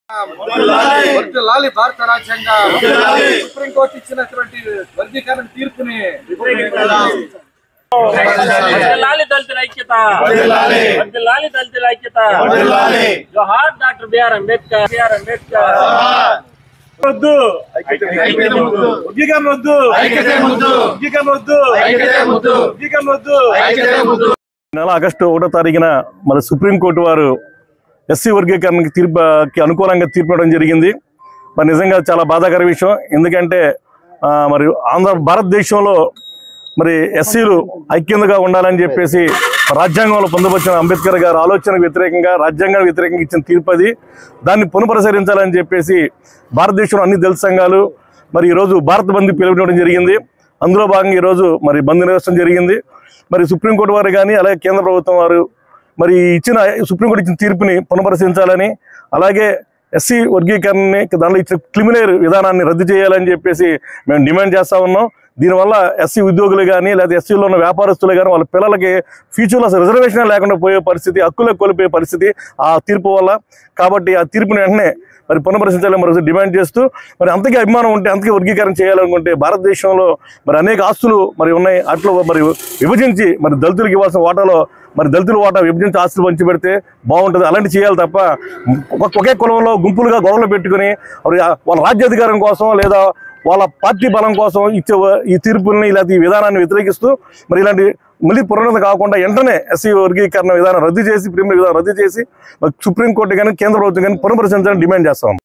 లాలి భారత రాజ్యాంగ సుప్రీంకోర్టు ఇచ్చినటువంటి వర్గీకరణ తీర్పుని దళితుల ఐక్యత, దళితుల ఐక్యత. జోహార్ డాక్టర్ బిఆర్ అంబేద్కర్. నెల ఆగస్టు 1వ తారీఖున మన సుప్రీంకోర్టు వారు ఎస్సీ వర్గీకరణకి తీర్పుకి అనుకూలంగా తీర్పు ఇవ్వడం జరిగింది. మరి నిజంగా చాలా బాధాకర విషయం. ఎందుకంటే మరి భారతదేశంలో మరి ఎస్సీలు ఐక్యంగా ఉండాలని చెప్పేసి రాజ్యాంగంలో పొందుపరిచిన అంబేద్కర్ గారు ఆలోచనకు వ్యతిరేకంగా రాజ్యాంగానికి వ్యతిరేకంగా ఇచ్చిన తీర్పు అది. దాన్ని పునఃపరిశీలించాలని చెప్పేసి భారతదేశంలో అన్ని దళిత సంఘాలు మరి ఈరోజు భారత బంద్ పిలుపునివ్వడం జరిగింది. అందులో భాగంగా ఈరోజు మరి బంద్ నిర్వహించడం జరిగింది. మరి సుప్రీంకోర్టు వారు కానీ అలాగే కేంద్ర ప్రభుత్వం వారు మరి సుప్రీంకోర్టు ఇచ్చిన తీర్పుని పునఃపరిశీలించాలని, అలాగే ఎస్సీ వర్గీకరణని దానిలో ఇచ్చిన క్రిమినల్ విధానాన్ని రద్దు చేయాలని చెప్పేసి మేము డిమాండ్ చేస్తూ ఉన్నాం. దీనివల్ల ఎస్సీ ఉద్యోగులు కానీ లేదా ఎస్సీలో ఉన్న వ్యాపారస్తులు కానీ వాళ్ళ పిల్లలకి ఫ్యూచర్లో అసలు రిజర్వేషన్ లేకుండా పోయే పరిస్థితి, హక్కులకు కోల్పోయే పరిస్థితి ఆ తీర్పు వల్ల. కాబట్టి ఆ తీర్పుని వెంటనే మరి పునఃపరిశీలించాలని మరి డిమాండ్ చేస్తూ, మరి అంతకీ అభిమానం ఉంటే అంతకీ వర్గీకరణ చేయాలనుకుంటే భారతదేశంలో మరి అనేక ఆస్తులు మరి ఉన్నాయి. అట్లా మరి విభజించి మరి దళితులకు ఇవ్వాల్సిన వాటాలో మరి దళితుల వాటా విభజించి ఆస్తులు పంచి పెడితే బాగుంటుంది. అలాంటి చేయాలి తప్ప ఒకే కులంలో గుంపులుగా గొడవలు పెట్టుకుని వాళ్ళ రాజ్యాధికారం కోసం లేదా వాళ్ళ పార్టీ బలం కోసం ఇచ్చే ఈ తీర్పుల్ని లేదా ఈ విధానాన్ని వ్యతిరేకిస్తూ మరి ఇలాంటి మళ్ళీ పునరుద్ధరణ కాకుండా వెంటనే ఎస్సీ వర్గీకరణ విధానం రద్దు చేసి ప్రీమియర్ విధానం రద్దు చేసి సుప్రీంకోర్టు కానీ కేంద్ర ప్రభుత్వం కానీ పునఃపరిశీలించాలని డిమాండ్ చేస్తాం.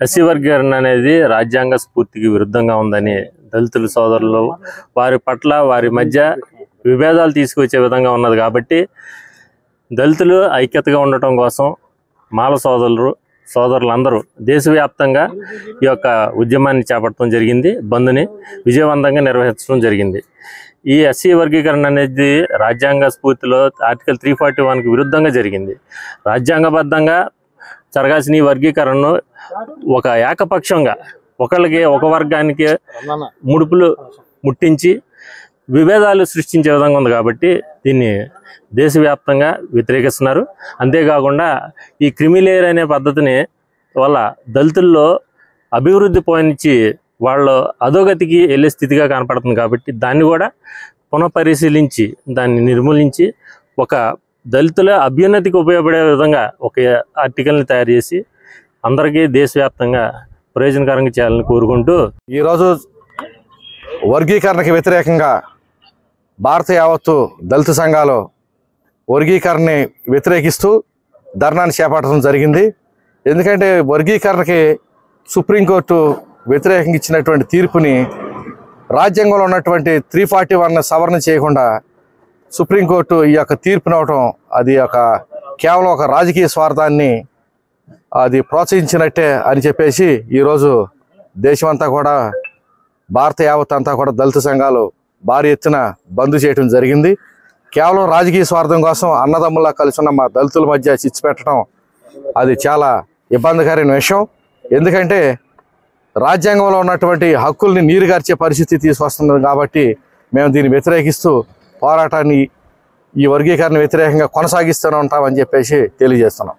ఎస్సీ వర్గీకరణ అనేది రాజ్యాంగ స్ఫూర్తికి విరుద్ధంగా ఉందని దళితుల సోదరులు వారి పట్ల వారి మధ్య విభేదాలు తీసుకొచ్చే విధంగా ఉన్నది. కాబట్టి దళితులు ఐక్యతగా ఉండటం కోసం మాల సోదరులందరూ దేశవ్యాప్తంగా ఈ యొక్క ఉద్యమాన్ని చేపట్టడం జరిగింది. బంద్ని విజయవంతంగా నిర్వహించడం జరిగింది. ఈ ఎస్సీ వర్గీకరణ అనేది రాజ్యాంగ స్ఫూర్తిలో ఆర్టికల్ 341కి విరుద్ధంగా జరిగింది. రాజ్యాంగబద్ధంగా జరగాల్సిన ఈ వర్గీకరణను ఒక ఏకపక్షంగా ఒక వర్గానికి ముడుపులు ముట్టించి విభేదాలు సృష్టించే విధంగా ఉంది. కాబట్టి దీన్ని దేశవ్యాప్తంగా వ్యతిరేకిస్తున్నారు. అంతేకాకుండా ఈ క్రిమిలేయర్ అనే పద్ధతిని వల్ల దళితుల్లో అభివృద్ధి పోనిచ్చి వాళ్ళు అధోగతికి వెళ్ళే స్థితిగా కనపడుతుంది. కాబట్టి దాన్ని కూడా పునఃపరిశీలించి దాన్ని నిర్మూలించి ఒక దళితుల అభ్యున్నతికి ఉపయోగపడే విధంగా ఒక ఆర్టికల్ని తయారు చేసి అందరికీ దేశవ్యాప్తంగా ప్రయోజనకరంగా చేయాలని కోరుకుంటూ ఈరోజు వర్గీకరణకి వ్యతిరేకంగా భారత యావత్తు దళిత సంఘాలు వర్గీకరణని వ్యతిరేకిస్తూ ధర్నాన్ని చేపట్టడం జరిగింది. ఎందుకంటే వర్గీకరణకి సుప్రీంకోర్టు వ్యతిరేకంగా ఇచ్చినటువంటి తీర్పుని రాజ్యాంగంలో ఉన్నటువంటి 341 సవరణ చేయకుండా సుప్రీంకోర్టు ఈ యొక్క తీర్పునవటం అది కేవలం ఒక రాజకీయ స్వార్థాన్ని అది ప్రోత్సహించినట్టే అని చెప్పేసి ఈరోజు దేశమంతా కూడా భారత యావత్ అంతా కూడా దళిత సంఘాలు భారీ ఎత్తున బంద్ చేయడం జరిగింది. కేవలం రాజకీయ స్వార్థం కోసం అన్నదమ్ములా కలిసి ఉన్న మా దళితుల మధ్య చిచ్చు పెట్టడం అది చాలా ఇబ్బందికరమైన విషయం. ఎందుకంటే రాజ్యాంగంలో ఉన్నటువంటి హక్కుల్ని నీరుగార్చే పరిస్థితి తీసుకొస్తున్నది. కాబట్టి మేము దీన్ని వ్యతిరేకిస్తూ పోరాటాన్ని ఈ వర్గీకరణ వ్యతిరేకంగా కొనసాగిస్తూనే ఉంటామని చెప్పేసి తెలియజేస్తున్నాం.